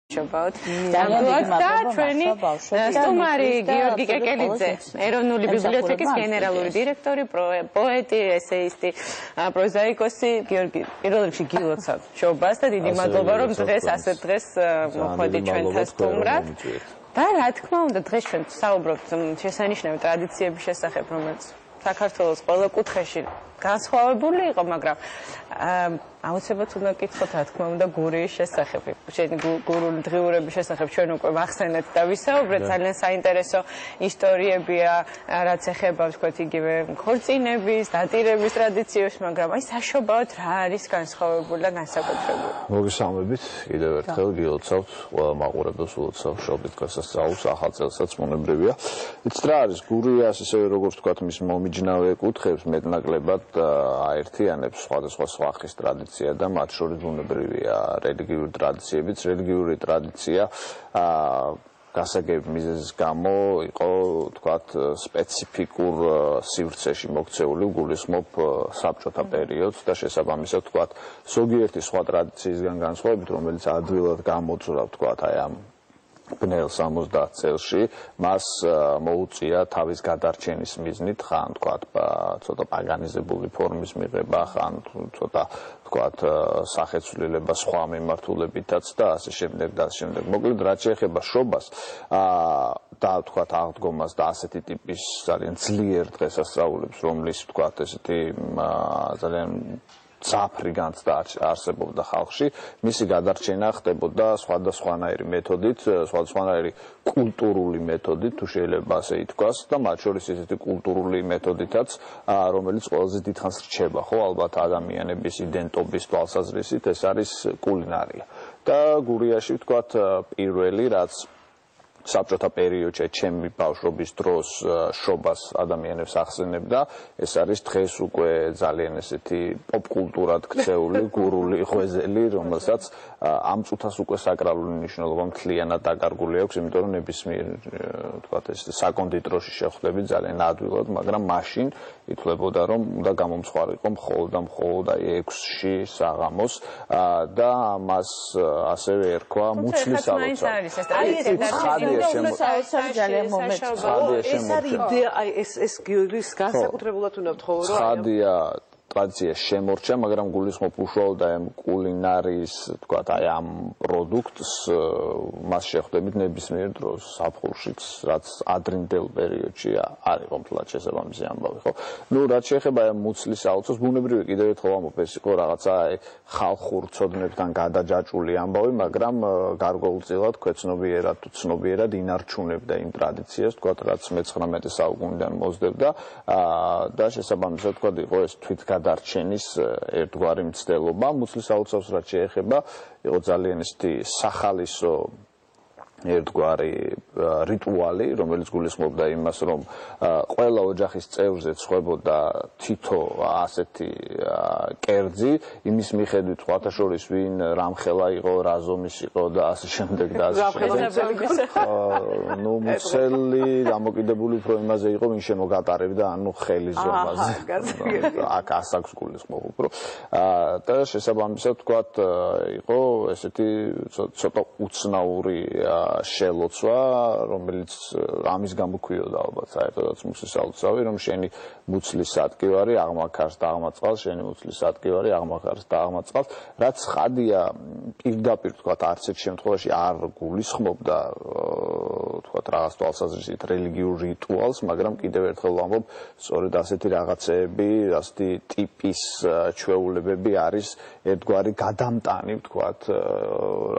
About ჩვენი სტუმარი გიორგი კეკელიძე, ეროვნული ბიბლიოთეკის გენერალური დირექტორი, პოეტი, ესეისტი, პროზაიკოსი, გიორგი, პირველ რიგში გილოცავ შობას და დიდი მადლობა რომ დღეს მოხვედით ჩვენთან სტუმრად. და რა თქმა უნდა დღეს ჩვენ საუბრობთ შესანიშნავი ტრადიციების შესახებ, რომელიც საქართველოს ყველა კუთხეში განსხვავებული იყო, მაგრამ აუცილებლად უნდა გკითხოთ, რა თქმა უნდა, გურიის შესახებ. შენი გურული დღიურების შესახებ ჩვენ უკვე ვახსენეთ და ვისაუბრეთ, ძალიან საინტერესო ისტორიებია, რაც ეხება, ვთქვათ, იგივე ქორწინების, დატირების ტრადიციებს, მაგრამ აი საშობაოდ რა არის განსხვავებული და განსაკუთრებული. მოგესალმებით, კიდევ ერთხელ გილოცავთ, ყველა მაყურებელს ულოცავ შობის დღესასწაულს, ახალ წელსაც მონებრივია. იცით რა არის გურიას, ისევე როგორც ვთქვათ, მის მომიჯნავე კუთხეებს მეტნაკლებად აერთიანებს სხვადასხვა სხვა ხის ტრადიცია და მათ შორის ბუნებრივია რელიგიური ტრადიციებიც. რელიგიური ტრადიცია გასაგები მიზეზის გამო იყო, თქვათ, სპეციფიკურ სივრცეში მოქცეული, გულისხმობ საბჭოთა პერიოდს და შესაბამისად, თქვათ, ზოგიერთი სხვა ტრადიციისგან განსხვავებით, რომელიც ადვილად გამოძვრა, თქვათ, აი ამ ბნელ 70 წელში, მას მოუწია თავის გადარჩენის მიზნით, ხან თქვათ, ცოტა პაგანიზებული ფორმის მიღება, ხან ცოტა თქვათ, სახეცვლილება სხვა მიმართულებითაც და ასე შემდეგ და ასე შემდეგ. მოკლედ, რაც შეეხება შობას და თქვათ აღდგომას და ასეთი ტიპის ძალიან ძლიერ დღესასწაულებს, რომლის თქვათ, ესეთი ძალიან საფრი განცდა არსებობდა ხალხში, მისი გადარჩენა ხდებოდა სხვადასხვანაირი მეთოდით, სხვადასხვანაირი კულტურული მეთოდით, თუ შეიძლება ასე ითქვას, და მათ შორის ესეთი კულტურული მეთოდითაც, რომელიც ყველაზე დიდხანს რჩება, ხო, ალბათ ადამიანების იდენტობის თვალსაზრისით, ეს არის კულინარია. და გურიაში, ვთქვათ, პირველი, რაც საბჭოთა პერიოდში ჩემი ბავშვობის დროს შობას ადამიანებს ახსენებდა, ეს არის დღეს უკვე ძალიან ესეთი პოპკულტურად ქცეული გურული ღვეზელი, რომელსაც ამ წუთას უკვე საკრალური მნიშვნელობა მთლიანად დაკარგული აქვს, იმიტომ რომ ნებისმიერ თქვათ ეს საკონდიტროში შეხვდები ძალიან ადვილად, მაგრამ მაშინ ითვლებოდა რომ უნდა გამომცხვარიყო მხოლოდ აი 6-ში საღამოს და მას ასევე ერქვა მუცლის ალოცავი. ძალიან მომეწონა. ეს არის იდეა, აი ეს გიორგის განსაკუთრებულად უნდა ვთხოვო, რომ ცხადია ტრადიცია შემორჩა, მაგრამ გულისხმობ უშუალოდ აი ამ კულინარიის, თქვათ, აი ამ პროდუქტს მას შეხვდებით ნებისმიერ დროს ზაფხულშიც, რაც ადრინდელ პერიოდში არ იყო მთლად შესაბამისი ამბავი, ხო? ნუ რაც შეეხება აი მუცლის ალოცავს, ბუნებრივია კიდევ ერთხელ ამბობ, ეს იყო რაღაცა აი ხალხურ ცოდნებთან გადაჯაჭვული ამბავი, მაგრამ გარკვეულწილად ქვეცნობიერად თუ ცნობიერად ინარჩუნებდა იმ ტრადიციას, თქვათ, რაც მე-19 საუკუნიდან მოსდევდა და შესაბამისად, თქვათ, იყო ეს თვითგადარჩენის ერთგვარი მცდელობა. მუცლის ალოცავს რაც შეეხება, იყო ძალიან ისეთი სახალისო ერთგვარი რიტუალი, რომელიც გულისხმობდა იმას, რომ ყველა ოჯახის წევრზე ცხებოდა თითო ასეთი კერძი, იმის მიხედვით სხვათა შორის ვინ რამხელა იყო, რა ზომის იყო და ასე შემდეგ და ასე შემდეგ. ნუ მუცელი დამოკიდებული უფრო იმაზე იყო, ვინ შემოგატარებდა, ანუ ხელის ზომაზე. აქ ასაკს გულისხმობ უფრო. და შესაბამისად, თქვათ, იყო ესეთი ცოტა უცნაური შელოცვა, რომელიც ამის გამო ქვიოდა ალბათ საერთოდაც მუცლის ალოცავი, რომ შენი მუცლის სადგივარი აღმაქარს და აღმაწყალს, შენი მუცლის სადგივარი აღმაქარს და აღმაწყალს, რაც ხადია პირდაპირ თქვათ არც ერთ შემთხვევაში არ გულისხმობდა თქვათ რაღაც თვალსაზრისით რელიგიურ რიტუალს, მაგრამ კიდევ ერთხელ ვამბობ, სწორედ ასეთი რაღაცეები, ასეთი ტიპის ჩვეულებები არის ერთგვარი გადამტანი, თქვათ,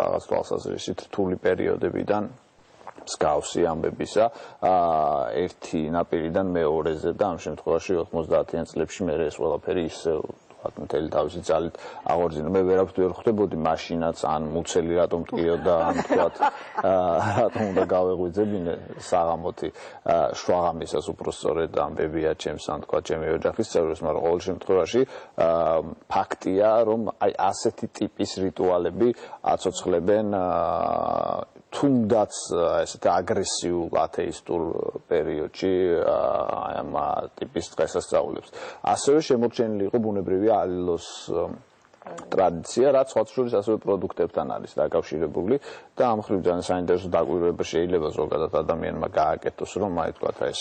რაღაც თვალსაზრისით რთული პერიოდებიდან მსგავსი ამბებისა ერთი ნაპირიდან მეორეზე და ამ შემთხვევაში 90-იან წლებში მე ეს ყველაფერი ისევ მთელი თავისი ძალით აღორძინა. მე ვერავთ ვერ ხვდებოდი მაშინაც ან მუცელი რატომ ტკიოდა, ან თქვათ რატომ უნდა გავეღვიძებინე საღამოთი შუაღამისას უფრო სწორედ ამბებია ჩემს ან თქვათ ჩემი ოჯახის წევრებს, მაგრამ ყოველ შემთხვევაში ფაქტია, რომ აი ასეთი ტიპის რიტუალები აცოცხლებენ თუნდაც ესეთ აგრესიულ ათეისტურ პერიოდში ამ ტიპის დღესასწაულებს. ასევე შემორჩენილი იყო ბუნებრივია ალილოს ტრადიცია, რაც სხვათა შორის ასევე პროდუქტებთან არის დაკავშირებული და ამ მხრივ ძალიან საინტერესო დაკვირვება შეიძლება ზოგადად ადამიანმა გააკეთოს, რომ აი თქვათ ეს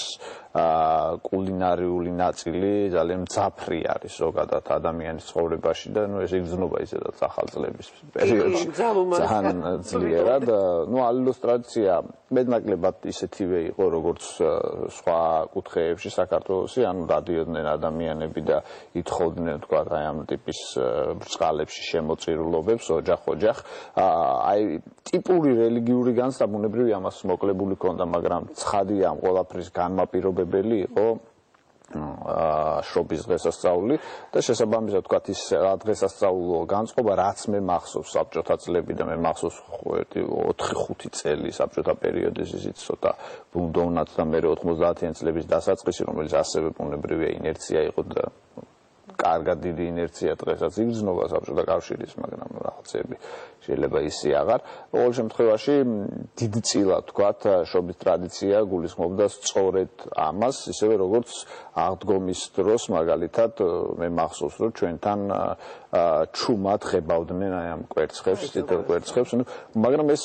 კულინარიული ნაწილი ძალიან მძაფრი არის ზოგადად ადამიანის ცხოვრებაში და ეს იგრძნობა ისედაც ახალწლების პერიოდში ძალიან ძლიერად. ალილოს ტრადიცია მეტნაკლებად ისეთივე იყო, როგორც სხვა კუთხეებში საქართველოში, ანუ დადიოდნენ ადამიანები და ითხოვდნენ თქვათ აი ამ ტიპის ბრწყალებში შემოწირულობებს ოჯახ-ოჯახ. აი ტიპური რელიგიური განცდა ბუნებრივი ამას მოკლებული ქონდა, მაგრამ ცხადია ამ ყველაფრის განმაპირობებელი იყო შობის დღესასწაული და შესაბამისად თქვათ ის დღესასწაულო განწყობა რაც მე მახსოვს საბჭოთა წლები და მე მახსოვს 4-5 წელი საბჭოთა პერიოდის ისიც ცოტა ბუნდოვნად და მე 90-იან წლების დასაწყისი რომელიც ასევე ბუნებრივია ინერცია იყო და კარგად დიდი ინერცია დღესაც იგრძნობა საბჭოთა კავშირის, მაგრამ რაღაცები შეიძლება ისე აღარ. ყოველ შემთხვევაში დიდწილად თქვათ შობის ტრადიცია გულისხმობდა სწორედ ამას, ისევე როგორც აღდგომის დროს მაგალითად მე მახსოვს რომ ჩვენთან ჩუმად ხებავდნენ აი ამ კვერცხებს, თითო კვერცხებს, მაგრამ ეს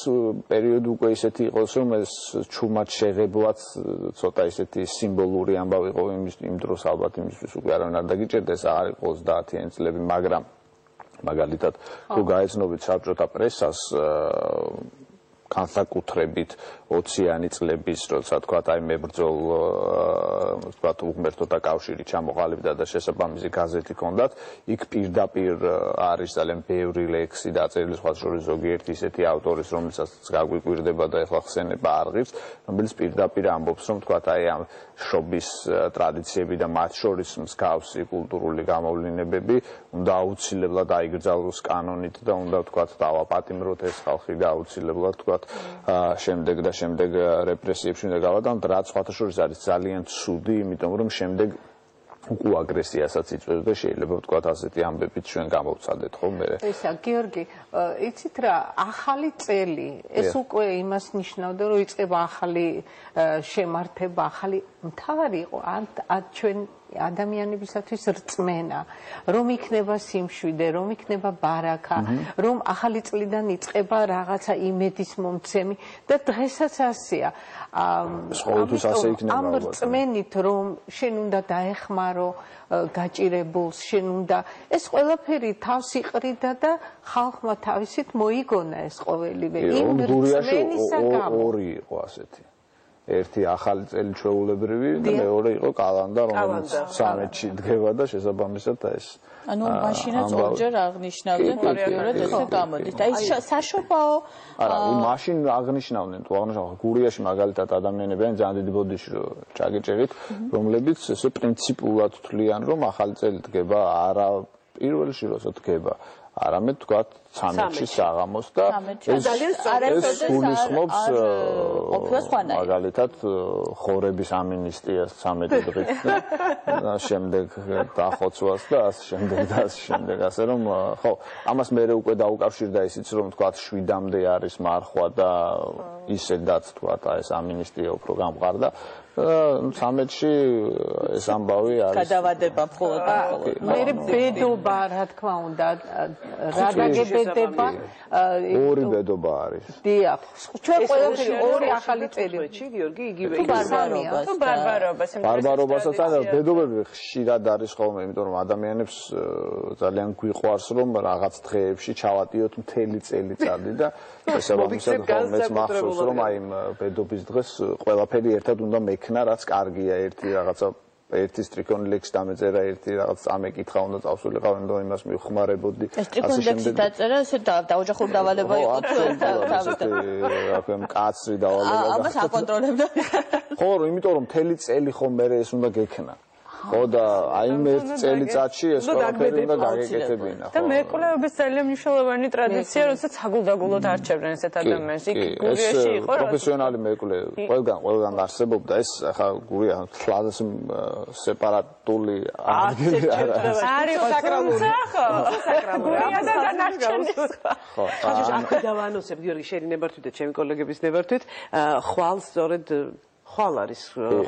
პერიოდი უკვე ისეთი იყო, რომ ეს ჩუმად შეღებვაც ცოტა ისეთი სიმბოლური ამბავი იყო იმ დროს ალბათ იმისთვის უკვე არავინ არ დაგიჭერდა ეს არ იყო 30-იან წლები, მაგრამ მაგალითად თუ გაეცნობით საბჭოთა პრესას განსაკუთრებით 20-იანი წლების, როცა თქვათ აი მებრძოლ თქვათ უღმერთოთა კავშირი ჩამოყალიბდა და შესაბამისი გაზეთი ჰქონდათ, იქ პირდაპირ არის ძალიან ბევრი ლექსი დაწერილი, სხვა შორის ზოგიერთი ისეთი ავტორის, რომელსაც გაგვიკვირდება და ეხლა ხსენება არღებს, რომელიც პირდაპირ ამბობს, რომ თქვათ აი ამ შობის ტრადიციები და მათ შორის მსგავსი კულტურული გამოვლინებები უნდა აუცილებლად აიგრძალოს კანონით და უნდა თქვათ დავაპატიმროთ ეს ხალხი და აუცილებლად თქვათ შემდეგ რეპრესიებში უნდა გავადამთ, რაც სხვათა შორის არის ძალიან ცუდი, იმიტომ რომ შემდეგ უკუ აგრესიასაც იწვევს და შეიძლება ვთქვათ ასეთი ამბებით ჩვენ გამოვცადეთ ხოლმე. ესა გიორგი, იცით რა, ახალი წელი, ეს უკვე იმას ნიშნავდა, რომ იწყება ახალი შემართება, ახალი მთავარი იყო ჩვენ ადამიანებისათვის რწმენა, რომ იქნება სიმშვიდე, რომ იქნება ბარაკა, რომ ახალი წლიდან იწყება რაღაცა იმედის მომცემი და დღესაც ასეა. ამ რწმენით, რომ შენ უნდა დაეხმარო გაჭირებულს, შენ უნდა ეს ყველაფერი თავს იყრიდა და ხალხმა თავისით მოიგონა ეს ყოველივე იმ რწმენისა გამო. ორი იყო ასეთი. ერთი ახალი წელი ჩვეულებრივი და მეორე იყო კალანდა, რომელიც 13-ში დგება და შესაბამისად ეს ანუ მაშინაც ორჯერ აღნიშნავდნენ ფაქტიურად ესე გამოდის. და ის საშობაო არა, მაშინ აღნიშნავდნენ, თუ აღნიშნავდნენ გურიაში მაგალითად ადამიანები ან ძალიან დიდი ბოდიში ჩაგეჭერით, რომლებიც ესე პრინციპულად თვლიან, რომ ახალი წელი დგება არა პირველში როცა დგება, არამედ თქვათ 13-ში საღამოს და ეს გულისხმობს მაგალითად ხორების ამინისტიას 13 დღით და შემდეგ დახოცვას და ასე შემდეგ ასე რომ ხო ამას მე უკვე დაუკავშირდა ისიც რომ თქვათ 7-მდე არის მარხვა და ისედაც თქვათ ეს ამინისტია უფრო გამყარდა 13-ში ეს ამბავი არის გადავადება მხოლოდ მე ბედობა რა თქმა უნდა რა დაგებედება ორი ბედობა არის დიახ ჩვენ ყველაფერი ორი ახალი წელი გიორგი იგივე ბარბარობასაც არა ბედობები ხშირად არის ხოლმე იმიტომ რომ ადამიანებს ძალიან გვიყვარს რომ რაღაც დღეებში ჩავატიოთ მთელი წელიწადი და შესაბამისად ხოლმეც მახსოვს რომ აი იმ ბედობის დღეს ყველაფერი ერთად უნდა მექნა რაც კარგია ერთი რაღაცა ერთი სტრიქონი ლექსი დამეწერა ერთი რაღაც წამეკითხა უნდა წავსულიყავ და იმას მიხმარებოდი ეს სტრიქონი ლექსი დაწერა ესე დაოჯახური დავალება იყო თუ თავით რა მკაცრი დავალება ამას აკონტროლებდა ხო იმიტომ რომ მთელი წელი ხომ მე ეს უნდა გექნა ხო და აი ერთ წელიწადში ეს ყველაფერი უნდა გაგეკეთებინა და მეკვლეობის ძალიან მნიშვნელოვანი ტრადიცია როდესაც აგულდაგულოდ არჩევდნენ ესეთ ადამიანს იქ გურიაში იყო პროფესიონალი მეკვლე ყველგან არსებობდა ეს ახლა გურია თლადეს სეპარატული არის საკრალურია და დანარჩენი ხო ახლა დავანოსებ გიორგი შენი ნებართვით და ჩემი კოლეგების ნებართვით ხვალ სწორედ ხვალ არის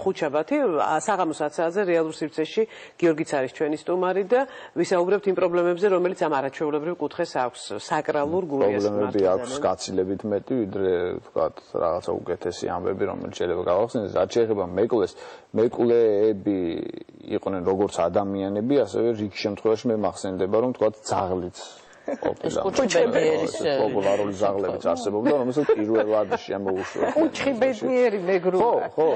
ხუჩაბათი საღამოს 10-ზე რეალურ სივრცეში გიორგიც არის ჩვენი სტუმარი და ვისაუბრებთ იმ პრობლემებზე, რომელიც ამ არაჩვეულებრივ კუთხეს აქვს საკრალურ გურიას მართვაზე. პრობლემები აქვს გაცილებით მეტი, ვიდრე ვთქვათ, რაღაცა უკეთესი ამბები, რომელიც შეიძლება გავახსენდეს. რაც შეეხება მეკლეს, მეკლეები იყვნენ როგორც ადამიანები, ასევე რიგ შემთხვევაში მე მახსენდება, რომ ვთქვათ, ძაღლიც ეს კუჩხიბედნიერის პოპულარული ძაღლებიც არსებობდა, რომელსაც პირველად შემოუშვა. კუჩხიბედნიერი მეგრული. ხო,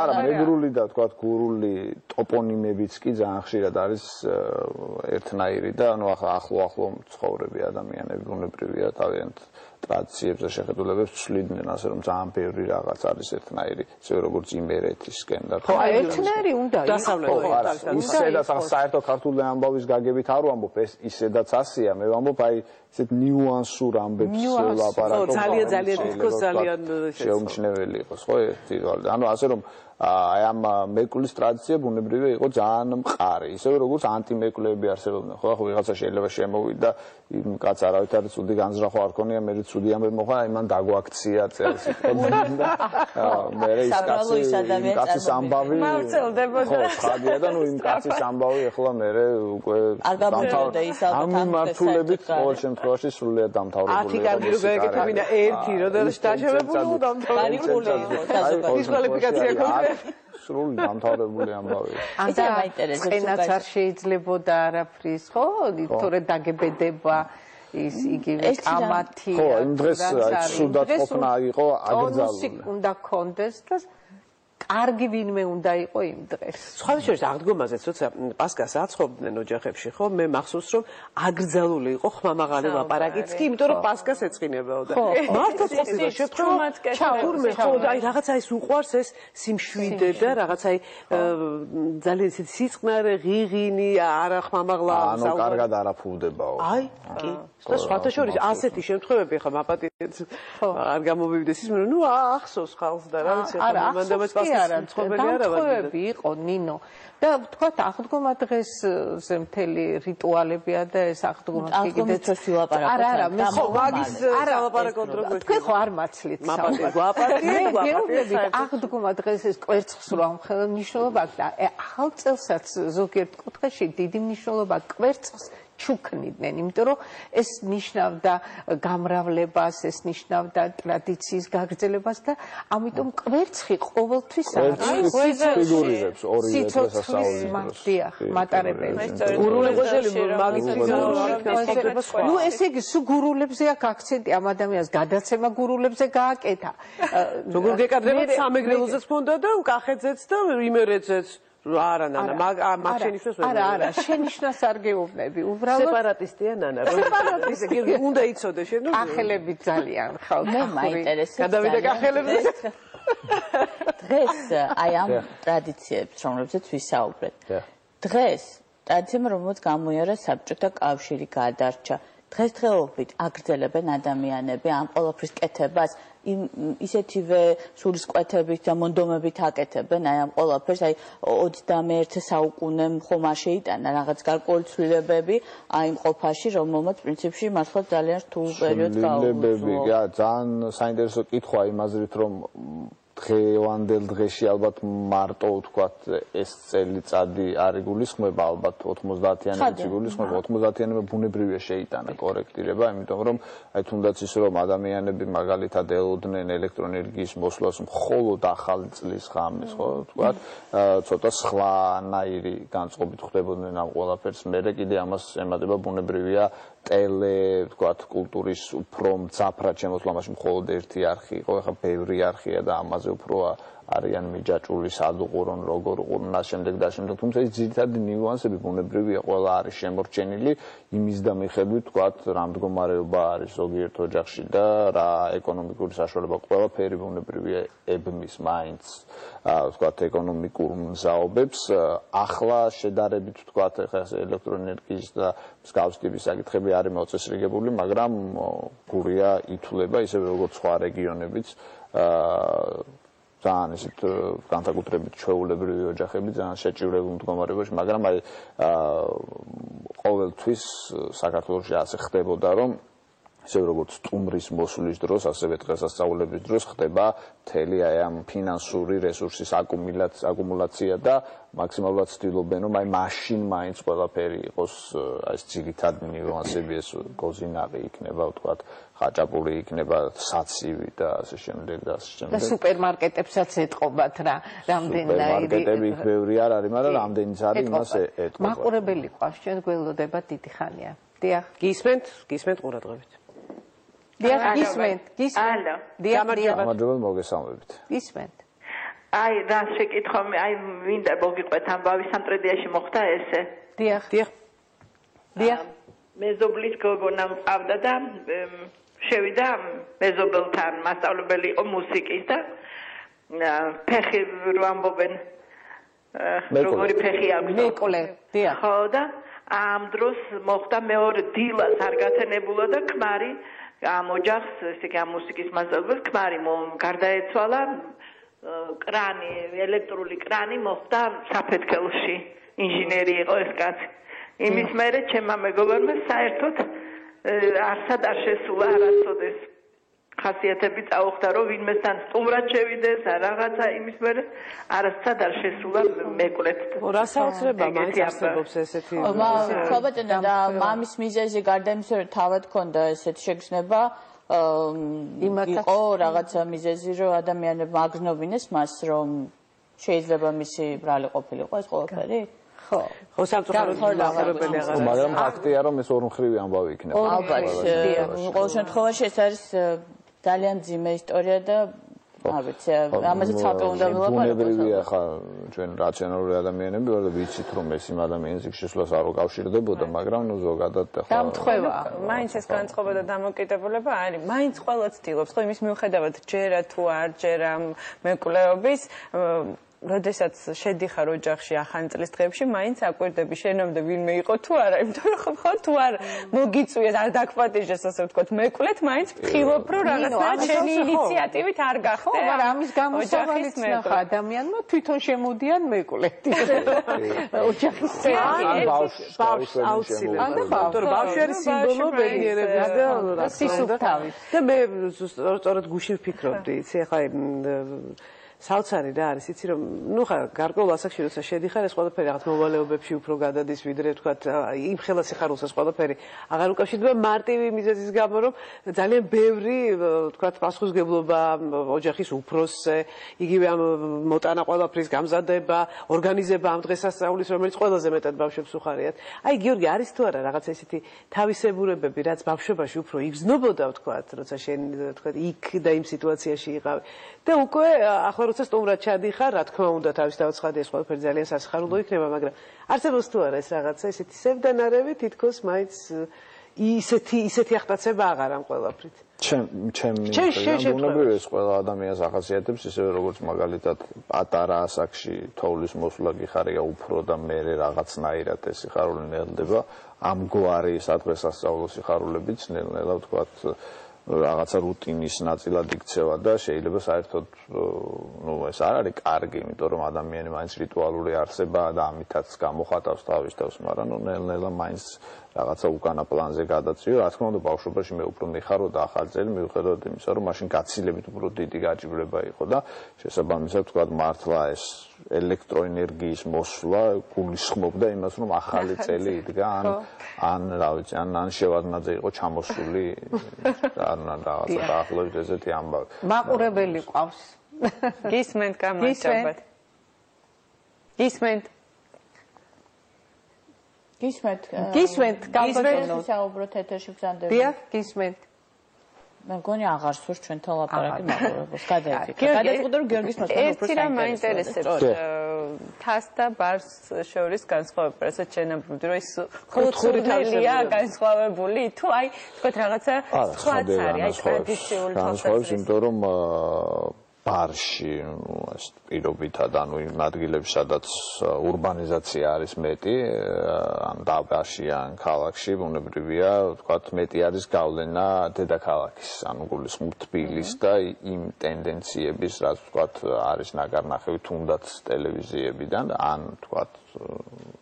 არა, მეგრული და თქვათ გურული ტოპონიმებიც კი ძალიან ხშირად არის ერთნაირი და ანუ ახლო ცხოვრები ადამიანები ბუნებრივია თავიანთ ტრადიციებს და შეხედულებებს ცვლიდნენ, ასე რომ ძალიან ბევრი რაღაც არის ერთნაირი, ისე როგორც იმერეთისკენ და ხო, ერთნაირი უნდა დასავლეთ ისედაც საერთო ქართული ამბავის გაგებით არ ვამბობ, ეს ისედაც ასეა, მე ვამბობ აი ისეთ ნიუანსურ ამბებს ლაპარაკობ. ძალიან თქოს ძალიან შეუმჩნეველი იყოს, ხო, ერთი თვალით. ანუ ასე რომ აი ამ მეკვლის ტრადიცია ბუნებრივია იყო ძალიან მყარი, ისევე როგორც ანტიმეკლეები არსებობდნენ. ხო, ახლა ვიღაცა შეიძლება შემოვიდა იმ კაც არავითარი ცუდი განზრახვა არ ქონია, მე ცუდი ამბები მოხდა, აი მან დაგვაქცია წელს და მე ის კაცის ამბავი მავრცელდებოდა. ხო, ხადია და ნუ იმ კაცის ამბავი ახლა მე უკვე არ გამოდოდა ის ალბათ ამ მიმართულებით ყოველ შემთხვევაში სრულიად დამთავრებული იყო. 10 კარგი რო გაეკეთებინა ერთი, როდესაც დაჩევებული უნდა დამთავრებული იყო. ის კვალიფიკაცია ქონდა. სრული დამთავრებული ამბავი. და მაინტერესებს ენაც არ შეიძლებოდა არაფრის, ხო? თორე დაგებედება ის იგივე კამათი. ხო, იმ დღეს ცუდად ყოფნა იყო აკრძალული. უნდა კონდეს და კარგი ვინმე უნდა იყო იმ დღეს. სხვა შორის აღდგომაზეც როცა პასკას აცხობდნენ ოჯახებში, ხო, მე მახსოვს რომ აკრძალული იყო ხმამაღალი ლაპარაკიც კი, იმიტომ რომ პასკას ეწყინებოდა. მართლა ყოფილა შეფრთხილად თურმე ხო, აი რაღაცა ის უყვარს ეს სიმშვიდე და რაღაცა ძალიან ისეთი სიწყნარე, ღიღინი, არა ხმამაღლა ანუ კარგად არაფუვდებაო. აი, კი. და სხვა შორის ასეთი შემთხვევები ხა მაპატიეთ არ გამომივიდეს ის, ნუ ახსოვს ხალხს და რა ვიცი, მანდამაც დამწყობები იყო ნინო და ვთქვათ აღდგომა დღესზე მთელი რიტუალებია და ეს აღდგომა არა მე ხო მაგის ლაპარაკობ როგორ თქვენ ხო არ მაცლით საუბარი აღდგომა დღეს ეს კვერცხს რო ამხელა მნიშვნელობა აქვს და ახალ წელსაც ზოგიერთ კუთხეში დიდი მნიშვნელობა კვერცხს ჩუქნიდნენ, იმიტომ რომ ეს ნიშნავდა გამრავლებას, ეს ნიშნავდა ტრადიციის გაგრძელებას და ამიტომ კვერცხი ყოველთვის არის ფიგურირებს ორივე დღესასწაულის დროს. მატარებელი. გურულებოშელი მაგის ფიგურირებს. ნუ ესე იგი სულ გურულებზე აქვს აქცენტი ამ ადამიანს გადაცემა გურულებზე გააკეთა. როგორ გეკადრება სამეგრელოზეც მქონდა და კახეთზეც და იმერეთზეც არა ნანა მაგ შენიშნოს ვერ არა შენიშნას არ გეუბნები უბრალოდ სეპარატისტია ნანა ისე გიორგი უნდა იცოდე შენ კახელები ძალიან ხალხი მე მაინტერესებს გადავიდა კახელებზე დღეს აი ამ ტრადიციებს რომლებზეც ვისაუბრეთ დღეს ტრადიციამ რომელიც გამოიარა საბჭოთა კავშირი გადარჩა დღესდღეობით აგრძელებენ ადამიანები ამ ყოველფრის კეთებას ისეთივე სულისკვეთებით და მონდომებით აკეთებენ აი ამ ყოველფერს აი 21 საუკუნემ ხომ არ შეიტანა რაღაც გარკვეული ცვლილებები აი იმ ყოფაში რომელმაც პრინციპში მართლა ძალიან რთულ პერიოდს გაუძლო ძალიან საინტერესო კითხვა იმ აზრით რომ დღევანდელ დღეში ალბათ მარტო ვთქვათ ეს წელიწადი არ იგულისხმება ალბათ 90-იანებიც იგულისხმება 90-იანებმა ბუნებრივია შეიტანა კორექტირება იმიტომ რომ აი თუნდაც ის რომ ადამიანები მაგალითად ელოდნენ ელექტროენერგიის მოსვლას მხოლოდ ახალი წლის ღამეს ხო ვთქვათ ცოტა სხვანაირი განწყობით ხდებოდნენ ამ ყველაფერს მერე კიდე ამას ემატება ბუნებრივია ტელე ვთქვათ კულტურის უფრო მძაფრად შემოსვლა მაშინ მხოლოდ ერთი არხი იყო ეხლა ბევრი არხია და ამაზე უფრო არიან მიჯაჭული სად უყურონ როგორ უყურონ და შემდეგ თუმცა ის ძირითადი ნიუანსები ბუნებრივია ყველა არის შემორჩენილი იმის და მიხედვით ვთქვათ რა მდგომარეობა არის ზოგიერთ ოჯახში და რა ეკონომიკური საშუალება ყველაფერი ბუნებრივია ებმის მაინც ვთქვათ ეკონომიკურ მზაობებს ახლა შედარებით ვთქვათ ეხლა ელექტროენერგიის და მსგავს ტიპის საკითხები არის მოწესრიგებული მაგრამ გურია ითვლება ისევე როგორც სხვა რეგიონებიც ძალიან ისეთ განსაკუთრებით ჩვეულებრივი ოჯახები ძალიან შეჭირებულ მდგომარეობაში, მაგრამ აი ყოველთვის საქართველოში ასე ხდებოდა, რომ ისე როგორც სტუმრის მოსვლის დროს, ასევე დღესასწაულების დროს ხდება მთელი აი ამ ფინანსური რესურსის აკუმულაცია და მაქსიმალურად ცდილობენ, რომ აი მაშინ მაინც ყველაფერი იყოს აი ეს ძირითადი ნიუანსები, ეს გოზინაღი იქნება, ვთქვათ, ხაჭაპური იქნება, საცივი და ასე შემდეგ და ასე შემდეგ. და სუპერმარკეტებსაც ეთყობათ რა, რამდენიმე. სუპერმარკეტები იქ ბევრი არ არის, მაგრამ რამდენიც არის, იმას ეთყობა. მაყურებელი ყავს, ჩვენ გველოდება დიდი ხანია. დიახ. გისმენთ ყურადღებით. დიახ, გისმენთ. ალო. გამარჯობა, მოგესალმებით. გისმენთ. აი, რა შეკითხვა, აი, მინდა მოგიყვეთ ამბავი სამტრედიაში მოხდა ესე. დიახ. მეზობლის გოგონა მყავდა და შევიდა მეზობელთან, მასწავლებელი იყო მუსიკის და ფეხი რო ამბობენ როგორი ფეხი აქვს. მეკოლე. დიახ. ხო და ამ დროს მოხდა მეორე დილას არ გაცენებულა და ქმარი ამ ოჯახს, ესე იგი ამ მუსიკის მასწავლებელს ქმარი გარდაეცვალა, კრანი, ელექტრული კრანი მოხდა საფეთქელში. ინჟინერი იყო ეს კაცი. იმის მერე ჩემმა მეგობარმა საერთოდ არსად არ შესულა არასოდეს ხასიათები წაუხდა, რომ ვინმესთან სტუმრად შევიდეს, რაღაცა იმის მერე არასად არ შესულა მეკვლეთ. რა საოცრება მაინც არსებობს ესეთი. ხობატონა და მამის მიზეზი გარდა იმისა, რომ თავად ქონდა ესეთი შეგრძნება, იყო რაღაცა მიზეზი, რომ ადამიანებმა აგრძნობინეს მას, რომ შეიძლება მისი ბრალი ყოფილიყო ეს ყველაფერი? ხო, სამწუხაროდ აღარებელი აღარ არის. მაგრამ ფაქტია, რომ ეს ორმხრივი ამბავი იქნება. ალბათ, ყოველ შემთხვევაში ეს არის ძალიან ძიმე ისტორია და არ ვიცი, ამაზე ცალკე უნდა ვილაპარაკოთ. ბუნებრივია ხა ჩვენ რაციონალური ადამიანები ვარ და ვიცით, რომ ეს იმ ადამიანის იქ შესვლას არ უკავშირდებოდა, მაგრამ ნუ ზოგადად ხა დამთხევა. მაინც ეს განწყობა და დამოკიდებულება არის. მაინც ყველა ცდილობს, ხო იმის მიუხედავად ჯერა თუ არ ჯერა მეკვლეობის როდესაც შედიხარ ოჯახში ახალი წლის დღეებში, მაინც აკვირდები შენობდე ვინმე იყო თუ არა, იმიტომ რომ ხო თუ არ მოგიწვიეს, არ დაგპატიჟეს, ასე ვთქვათ, მეკვლეთ, მაინც ვთხილობ, რომ რაღაცნაირად შენი ინიციატივით არ გახდე. ხო, მაგრამ ამის გამოსავალიც ნახა ადამიანმა თვითონ შემოდიან მეკვლეთ. ოჯახის წევრი. ბავშვს აუცილებლად. იმიტომ რომ ბავშვი არის სიმბოლო ბედნიერების და სისუფთავის. და მე სწორედ გუშინ ვფიქრობდი, იცი, ახლა საოცარი რა არის, იცი რომ ნუ ხა გარკვეულ ასაკში როცა შედიხარ ეს ყველაფერი რაღაც მოვალეობებში უფრო გადადის ვიდრე თქვა იმ ხელა სიხარულს ეს ყველაფერი აღარ უკავშირდება მარტივი მიზეზის გამო რომ ძალიან ბევრი თქვა პასუხისმგებლობა ოჯახის უფროსზე იგივე ამ მოტანა ყველაფრის გამზადება ორგანიზება ამ დღესასწაულის რომელიც ყველაზე მეტად ბავშვებს უხარიათ აი გიორგი არის თუ არა რაღაცა ისეთი თავისებურებები რაც ბავშვობაში უფრო იგრძნობოდა თქვა როცა შენ თქვა იქ და იმ სიტუაციაში იყავი და უკვე ახლა როცა სტუმრად ჩადიხარ, რა თქმა უნდა, თავისთავად ცხადია, ეს ყველაფერი ძალიან სასიხარულო იქნება, მაგრამ არსებობს თუ არა ეს რაღაცა, ესეთი სევდანარევი თითქოს მაინც ისეთი ახტაცება აღარ ამ ყველაფრით. ჩემი ბუნებრივია ეს ყველა ადამიანს ახასიათებს, ისევე როგორც მაგალითად პატარა ასაკში თოვლის მოსვლა გიხარია უფრო და მერე რაღაცნაირად ეს სიხარული ნელდება, ამგვარი სადღესასწაულო სიხარულებიც ნელ-ნელა ვთქვათ რაღაცა რუტინის ნაწილად იქცევა და შეიძლება საერთოდ ნუ ეს არ არის კარგი, იმიტომ რომ ადამიანი მაინც რიტუალური არსებაა და ამითაც გამოხატავს თავის თავს, მაგრამ ნუ ნელ-ნელა მაინც რაღაცა უკანა პლანზე გადაწიო. რა თქმა უნდა, ბავშვობაში მე უფრო მიხარო და ახალ წელი მიუხედავად იმისა, რომ მაშინ გაცილებით უფრო დიდი გაჭირვება იყო და შესაბამისად თქვა მართლა ეს ელექტროენერგიის მოსვლა გულისხმობდა იმას, რომ ახალი წელი იდგა ან რა ვიცი, ან შევარდნაძე იყო ჩამოსული ან რაღაცა დაახლოებით ესეთი ამბავი. მაყურებელი ყავს. გისმენთ გამარჯობათ. გისმენთ. გისმენთ, გავბატონო. საუბრობთ ეთერში გზანდები. დიახ, გისმენთ. მე მგონი აღარ სურს ჩვენთან ლაპარაკი მაყურებელს. გადაიფიქრე. გადაწყვიტე რომ გიორგის მოსვლა უფრო ერთი რამ მაინტერესებს. თას და ბარს შორის განსხვავება, რასაც შენაბუდი რომ ის ხუთხურია განსხვავებული, თუ აი თქვათ რაღაცა სხვაც არის, აი ტრადიციული განსხვავების, იმიტომ რომ ბარში, ნუ ეს პირობითად, ანუ იმ ადგილებში, სადაც ურბანიზაცია არის მეტი, ან დაბაში, ან ქალაქში, ბუნებრივია, ვთქვათ, მეტი არის გავლენა დედაქალაქის, ანუ გულისხმობ თბილის და იმ ტენდენციების, რაც ვთქვათ, არის ნაგარნახევი თუნდაც ტელევიზიებიდან, ან ვთქვათ,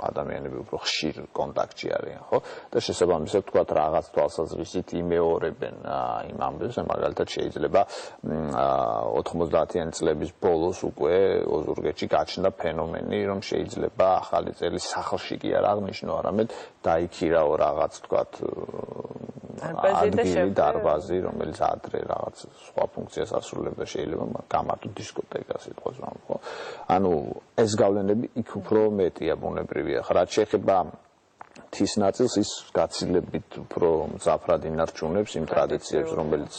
ადამიანები უფრო ხშირ კონტაქტში არიან, ხო? და შესაბამისად თქვა რაღაც თვალსაზრისით იმეორებენ იმ ამბებს, მაგალითად შეიძლება 90-იანი წლების ბოლოს უკვე ოზურგეთში გაჩნდა ფენომენი, რომ შეიძლება ახალი წელი სახლში კი არ აღნიშნო, არამედ დაიქირაო რაღაც თქვა ადგილი დარბაზი, რომელიც ადრე რაღაც სხვა ფუნქციას ასრულებდა, შეიძლება გამართო დისკოტეკა სიტყვას ვამ, ხო? ანუ ეს გავლენები იქ უფრო მეტია ბუნებრივია. რაც შეეხება მთის ნაწილს, ის გაცილებით უფრო მძაფრად ინარჩუნებს იმ ტრადიციებს, რომელიც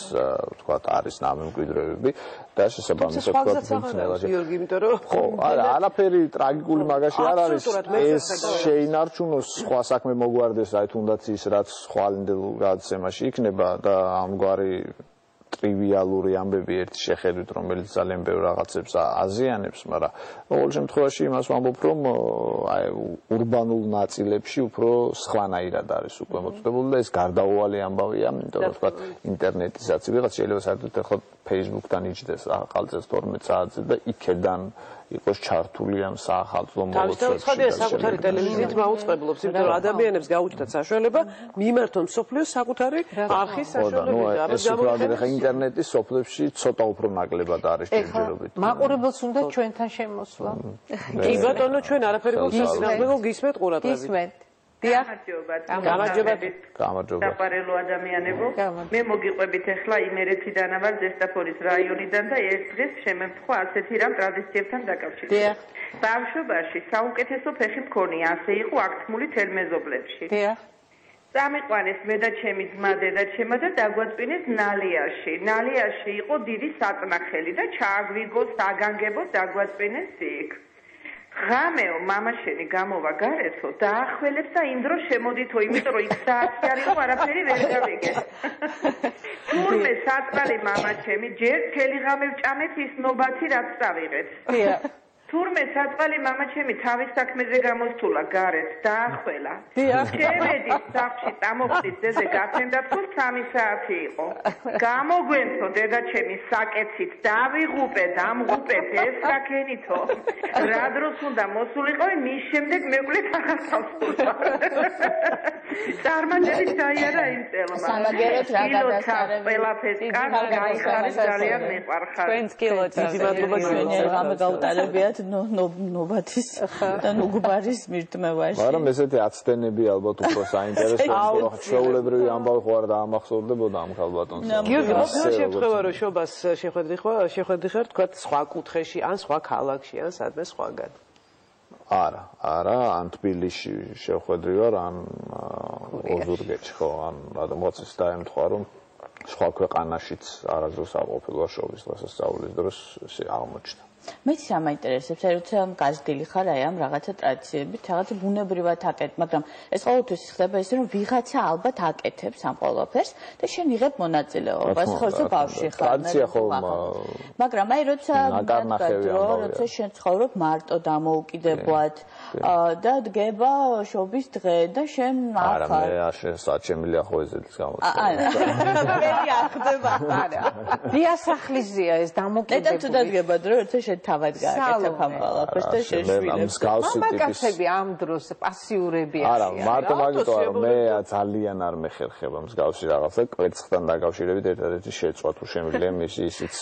ვთქვათ არის ნამემკვიდრეები და შესაბამისად ვთქვათ გიორგი, იმიტომ რომ ხო, არა, არაფერი ტრაგიკული მაგაში არ არის. ეს შეინარჩუნოს, სხვა საქმე მოგვარდეს, აი თუნდაც ის რაც ხვალინდელ გადაცემაში იქნება და ამგვარი ტრივიალური ამბები ერთი შეხედვით, რომელიც ძალიან ბევრ რაღაცებს აზიანებს, მაგრამ ყოველ შემთხვევაში იმას ვამბობ, რომ აი ურბანულ ნაწილებში უფრო სხვანაირად არის უკვე მოწოდებული და ეს გარდაუვალი ამბავია, იმიტომ რომ თქვა ინტერნეტისაც ვიღაც შეიძლება საერთოდ ახლა Facebook-თან იჯდეს ახალწელს 12 საათზე და იქედან იყოს ჩართული ამ საახალწლო მოლოდინებში. თავისთავად საკუთარი ტელევიზიით მაუწყებლობს, იმიტომ რომ ადამიანებს გაუჩნდათ საშუალება მიმართონ მსოფლიოს საკუთარი არხის საშუალებით. ამას გამოიხატება ინტერნეტის სოფლებში ცოტა უფრო ნაკლებად არის ჯერჯერობით. მაყურებელს უნდა ჩვენთან შემოსვლა. კი ბატონო, ჩვენ არაფერი გვისმენთ, გისმენთ ყურადღებით. გისმენთ. გამარჯობა. საყვარელო ადამიანებო, მე მოგიყვებით ახლა იმერეთიდან ვარ, ზესტაფონის რაიონიდან და ეს დღეს შემემთხვა ასეთი რამ ტრადიციებთან დაკავშირებით. ბავშვობაში საუკეთესო ფეხი მქონია, ასე იყო აქტმული თელმეზობლებში. წამიყვანეს მე და ჩემი ძმა დედაჩემა და დაგვაწვინეს ნალიაში. ნალიაში იყო დიდი საწნახელი და ჩააგვიგოს, აგანგებოს, დაგვაწვინეს იქ. ღამეო მამაშენი გამოვა გარეთო და ახველებს და იმ დროს შემოდითო, იმიტომ რომ იქ საათი არ იყო, არაფერი ვერ გავიგე. თურმე საწყალი მამაჩემი ჯერ მთელი ღამე ვჭამეთ ის ნობათი რაც წავიღეთ. თურმე საწყალი მამაჩემი თავის საქმეზე გამოსულა გარეთ და ახველა. შემედი სახლში წამოხდით ძეზე გაცემდა თქო 3 საათი იყო. გამოგვენთო დედაჩემი საკეცით დავიღუპე, დამღუპეთ ეს საკენითო. რა დროს უნდა მოსულიყო, მის შემდეგ მეკლეთ ახალსასულო. წარმატებით დაიარა იმ წელმა. სამაგეროთ რა გადასარევი. ყველაფერს კარგ გაიხარეს, ძალიან მეყარხარ. თქვენს კილოც დიდი მადლობა ჩვენი რამე გაუტარებიათ ნობათის და ნუგბარის მირთმევაში. მაგრამ ესეთი აცდენები ალბათ უფრო საინტერესოა, რომ ჩვეულებრივი ამბავი ხო არ დაამახსოვრდებოდა ამ ქალბატონს. გიორგი, მოხდა შეფხვევა რომ შობას შეხვედრი ხარ, თქვა სხვა კუთხეში, ან სხვა ქალაქში, ან სადმე სხვაგან. არა, ან თბილისში შეხვედრი ვარ, ან ოზურგეთში, ხო, ან რადგანაც დაემთხვა, რომ სხვა ქვეყანაშიც არასდროს არ ყოფილა შობის დღესასწაულის დროს აღმოჩნდა. მეც რა მაინტერესებს, როცა გაზრდილი ხარ აი ამ რაღაცა ტრადიციებით, რაღაცა ბუნებრივად აკეთებ, მაგრამ ეს ყოველთვის ხდება ისე, რომ ვიღაცა ალბათ აკეთებს ამ ყველაფერს და შენ იღებ მონაწილეობას, ხო, ბავშვი ხარ. ტრადიცია ხომ მაგრამ აი როცა როცა შენ ცხოვრობ მარტო დამოუკიდებლად და დგება შობის დღე და შენ არა მე საჩემილი ახოეზელის გამოცხადა. მე ახდება არა. დიასახლიზია ეს დამოუკიდებლობა. და თუ დადგება დრო როცა თავად გააკეთებ ამ ყველაფერს და შეშვილებს. მამაკაცები ამ დროს პასიურები არიან. არა, მარტო მაგიტო არა, მე ძალიან არ მეხერხება მსგავსი რაღაცა, კვერცხთან დაკავშირებით ერთადერთი შეცვლა თუ შემიძლია მისი ისიც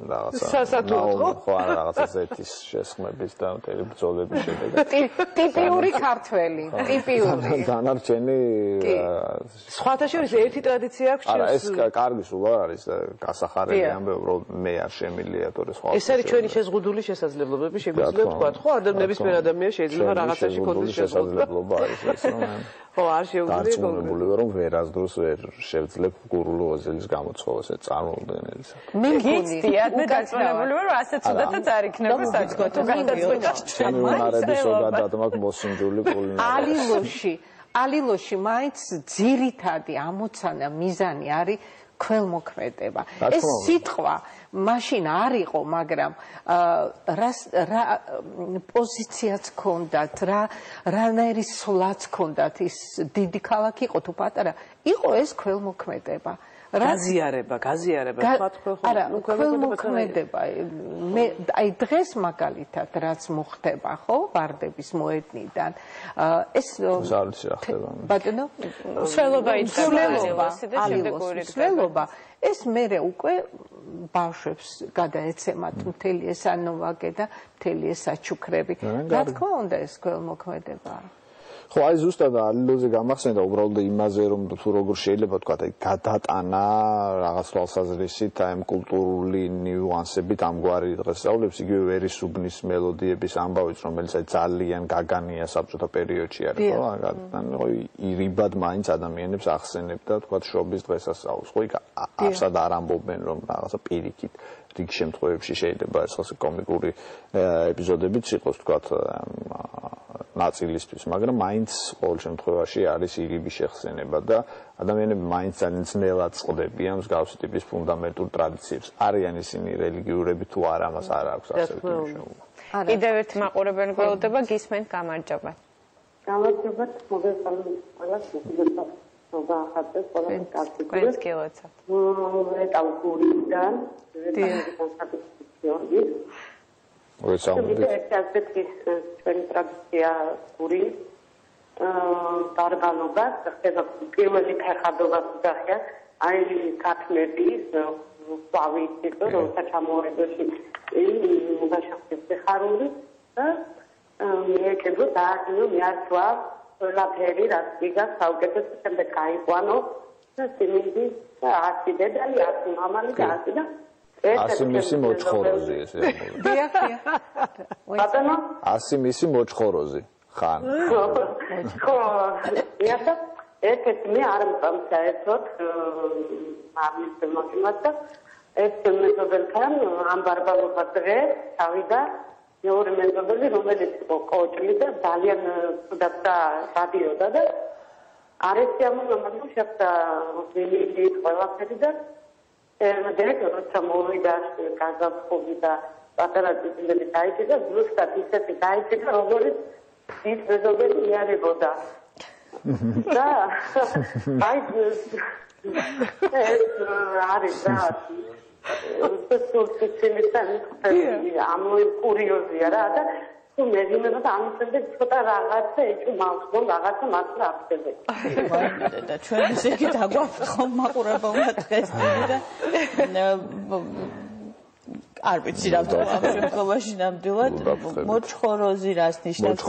რაღაცა. სასათუო. ხო, არა, რაღაცა ზეთის შესხმების და მთელი ბრძოლების შედეგად. ტიპიური ქართველი, ტიპიური. დანარჩენი სხვათა შორის ერთი ტრადიცია აქვს. არა, ეს კარგი სულ არ არის გასახარელი ამბები, რომ მე არ შემიძლია თორე სხვა. ეს არის ჩვენი შეზღუდული შესაძლებლობები, შეგვიძლია თქვა, ხო, ნებისმიერ ადამიანს შეიძლება რაღაცაში ქონდეს შესაძლებლობა არის ეს, რომ ხო, არ შეუძლია დარწმუნებული ვარ, რომ ვერასდროს ვერ შევძლებ გურულო ოზელის გამოცხადებას, ეს წარმოუდგენელი საქმე. მე გიცდიათ, მე დარწმუნებული ვარ, რომ ასე ცუდათაც არ იქნება საკუთო გადაწყვეტა. ჩემი უნარების ზოგადად მაქვს მოსინჯული კულინარია. ალილოში მაინც ძირითადი ამოცანა მიზანი არის ქველმოქმედება. ეს სიტყვა მაშინ არ იყო, მაგრამ რა პოზიციაც ჰქონდათ, რანაირი სვლაც ჰქონდათ, ის დიდი ქალაქი იყო თუ პატარა, იყო ეს ქველმოქმედება. გაზიარება არა ქველმოქმედება მე აი დღეს მაგალითად რაც მოხდება ხო ვარდების მოედნიდან ეს ზარდის რა ხდება ბატონო სველობა იწევს და შემდეგ ორი სველობა ეს მერე უკვე ბავშვებს გადაეცემათ მთელი ეს ანოვაგე და მთელი ეს საჩუქრები რა თქმა უნდა ეს ქველმოქმედება ხო აი ზუსტად ალილოზე გამახსენდა უბრალოდ იმაზე რომ თუ როგორ შეიძლება თქვა აი გადატანა რაღაც თვალსაზრისით აი კულტურული ნიუანსებით ამგვარი დღესასწაულებს იგივე ვერისუბნის მელოდიების ამბავიც რომელიც აი ძალიან გაგანია საბჭოთა პერიოდში არის ხო ანუ ირიბად მაინც ადამიანებს ახსენებდა თქვა შობის დღესასწაულს ხო იქ არსად არ ამბობენ რომ რაღაცა პირიქით რიგ შემთხვევებში შეიძლება ეს კომიკური ეპიზოდებიც იყოს თქვა ნაწილისთვის, მაგრამ მაინც ყოველ შემთხვევაში არის ირიბის შეხსენება და ადამიანები მაინც ძალიან ძნელად წყდებიან მსგავსი ტიპის ფუნდამენტურ ტრადიციებს. არიან ისინი რელიგიურები თუ არა, მას არ აქვს ასეთი მნიშვნელობა. კიდევ ერთ მაყურებელი გველოდება გისმენთ გამარჯობა. გამარჯობა, მოგესალმებით ყველას, მოგესალმებით. მოგახარჯეთ ყველას კარგი. ყველას გილოცავ. რეტალკურიდან, რეტალკურიდან ჩვენი ტრადიცია გური დარგალობა ხდება პირველი ფეხადობას უძახია აი კათლების ყვავით როცა ჩამოედოში მოგაშახებს ხარული და მიეკებო დააძინო მიარწვა ყველაფერი რაც იგა საუკეთესო შემდეგ გაიყვანო და სიმინდი და აცი დედალი აცი მამალი და აცი და ასი მისი მოჩხოროზი ესე დიახ ბატონო ასი მისი მოჩხოროზი ხან ხო დიახ ერთ მე არ მწამსაერთოდ ამის მოწმოთ და ეს მეზობელთან ამ ბარბალობა დღეს თავიდა მეორე მეზობელი რომელიც კოჭლი და ძალიან ცუდად დადიოდა და არესიამო მომდრო შეფთა ვილი ყველაფერი და როცა მოვიდა გაზაფხული და პატარა ძილები დაიჭირა და ზუსტად ისეთი დაიჭირა როგორც ის მეზობელი იარებოდა და აი ეს არის რა ამ კურიოზია რა და თუ მეგონა და ამ შემდეგ ცოტა რაღაცა ეჭვმავს რომ რაღაცა მართლა აღწევს და ჩვენ ესე იგი დაგვაფრთხო მაყურებელმა დღეს და არ ვიცი რა თქმა უნდა ამ შემთხვევაში ნამდვილად მოჩხოროზი რას ნიშნავს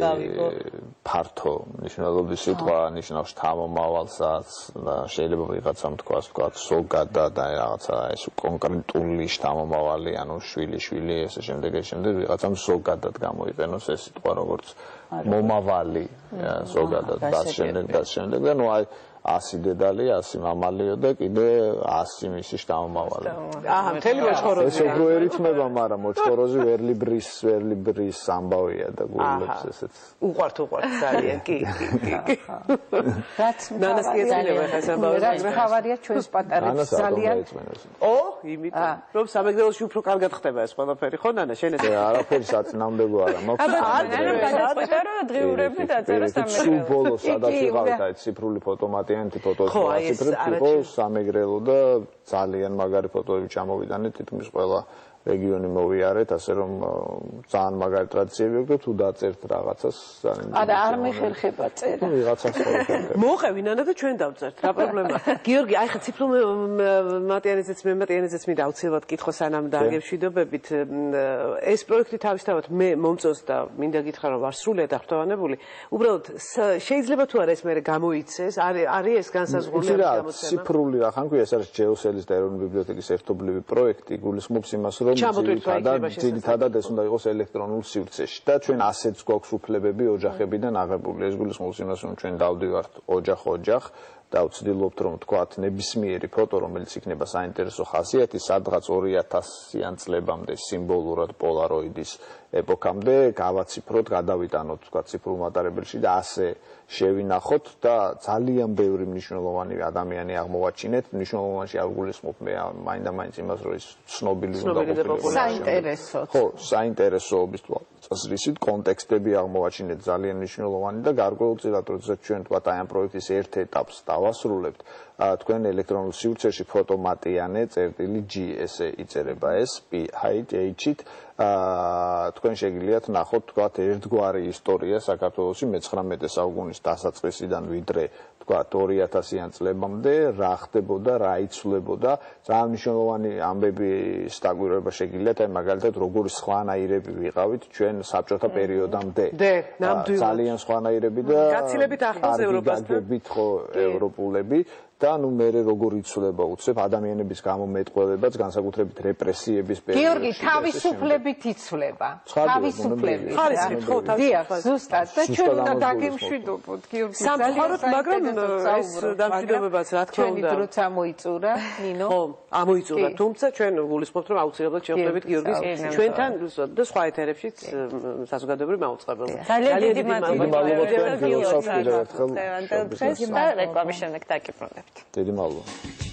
გავიგო ფართო მნიშვნელობის სიტყვა ნიშნავს შთამომავალსაც და შეიძლება ვიღაცამ თქვას ზოგადად და რაღაცა ეს კონკრეტული შთამომავალი ანუ შვილი ესე შემდეგ ვიღაცამ ზოგადად გამოიყენოს ეს სიტყვა როგორც მომავალი ზოგადად და შემდეგ და ნუ აი 100 დედალი, 100 მამალიო და კიდე 100 მისი შთამომავალი. აჰა, მთელი მოჩხოროზი. ეს უფრო ერითმება, მაგრამ მოჩხოროზი ვერლიბრის ამბავია და გულებს ესეც. უყვართ ძალიან, კი. რაც მთავარია ჩვენს პატარებს ძალიან. იმიტომ რომ სამეგრელოში უფრო კარგად ხდება ეს ყველაფერი, ხო ნანა, შენ ესე არაფერი საწინააღმდეგო არა მაქვს. არა, გადაწყვეტა რომ დღიურები დაწერა სამეგრელოში. სულ ბოლოს სადაც იყავით აი ციფრული ფოტომატი ფოტოები იყო სამეგრელო და ძალიან მაგარი ფოტოები ჩამოვიდანეთ თითქმის ყველა რეგიონი მოვიარეთ ასე რომ ძალიან მაგარი ტრადიციები აქვს და თუ დაწერთ რაღაცას არა არ მეხერხება წერა ვიღაცას მოყევი ნანა და ჩვენ დავწერთ რა პრობლემაა გიორგი აი ხა ციფრულ მემატიანეზეც მინდა აუცილებლად კითხო სანამ დააგებშვიდობებით ეს პროექტი თავისთავად მე მომწონს და მინდა გითხრა რომ ვარ სრულიად აღფრთოვანებული უბრალოდ შეიძლება თუ არა ეს მე გამოიცეს არის ეს განსაზღვრული გამოცემა ციფრული რა ხან ქვია ეს არის ჯეოსელის და ეროვნული ბიბლიოთეკის ერთობლივი პროექტი გულისხმობს იმას რომ ძირითადად ეს უნდა იყოს ელექტრონულ სივრცეში და ჩვენ ასეც გვაქვს უფლებები ოჯახებიდან აღებული ეს გულისხმობს იმას რომ ჩვენ დავდივართ ოჯახ და ვცდილობთ რომ თქვათ ნებისმიერი ფოტო რომელიც იქნება საინტერესო ხასიათის სადღაც 2000-იან წლებამდე სიმბოლურად პოლაროიდის ეპოქამდე გავაციფროთ გადავიტანოთ თქვათ ციფრულ მატარებელში და ასე შევინახოთ და ძალიან ბევრი მნიშვნელოვანი ადამიანი აღმოვაჩინეთ მნიშვნელოვანში არ გულისხმობ მე მაინდა-მაინც იმას რომ ის ცნობილი უნდა ყოფილიყო საინტერესოდ ხო საინტერესოობის წესრიგით კონტექსტები აღმოვაჩინეთ ძალიან მნიშვნელოვანი და გარკვეულწილად როდესაც ჩვენ თქვათ აი ამ პროექტის ერთ ეტაპს დავასრულებთ თქვენ ელექტრონულ სივრცეში ფოტომატიანე წერტილი G ესე იწერება ეს H-ით თქვენ შეგიძლიათ ნახოთ თქვათ ერთგვარი ისტორია საქართველოში მე-19 საუკუნის დასაწყისიდან ვიდრე თქვათ 2000-იან წლებამდე რა ხდებოდა, რა იცვლებოდა, ძალიან მნიშვნელოვანი ამბების დაკვირვება შეგიძლიათ, აი მაგალითად როგორი სხვანაირები ვიყავით ჩვენ საბჭოთა პერიოდამდე. ძალიან სხვანაირები და გაცილებით ახლოს ევროპასთან ხო ევროპულები და ნუ მე როგორ იცვლება უცებ ადამიანების გამომეტყველებაც განსაკუთრებით რეპრესიების პერიოდში. გიორგი, თავისუფლებით იცვლება. თავისუფლებით. ხარისხით, ხო, თავისუფლებით. ზუსტად. და ჩვენ უნდა დაგემშვიდობოთ, გიორგი. სამწუხაროდ, მაგრამ ეს დამშვიდობებაც რა თქმა უნდა. ჩვენი დროც ამოიწურა, ნინო. ხო, ამოიწურა, თუმცა ჩვენ გულისხმობთ, რომ აუცილებლად შევხვდებით გიორგის ჩვენთან და სხვა ეთერებშიც საზოგადოებრივ მაუწყებელზე. ძალიან დიდი მადლობა გიორგი. რეკლამის შემდეგ დაგიბრუნებთ. დიდი მადლობა.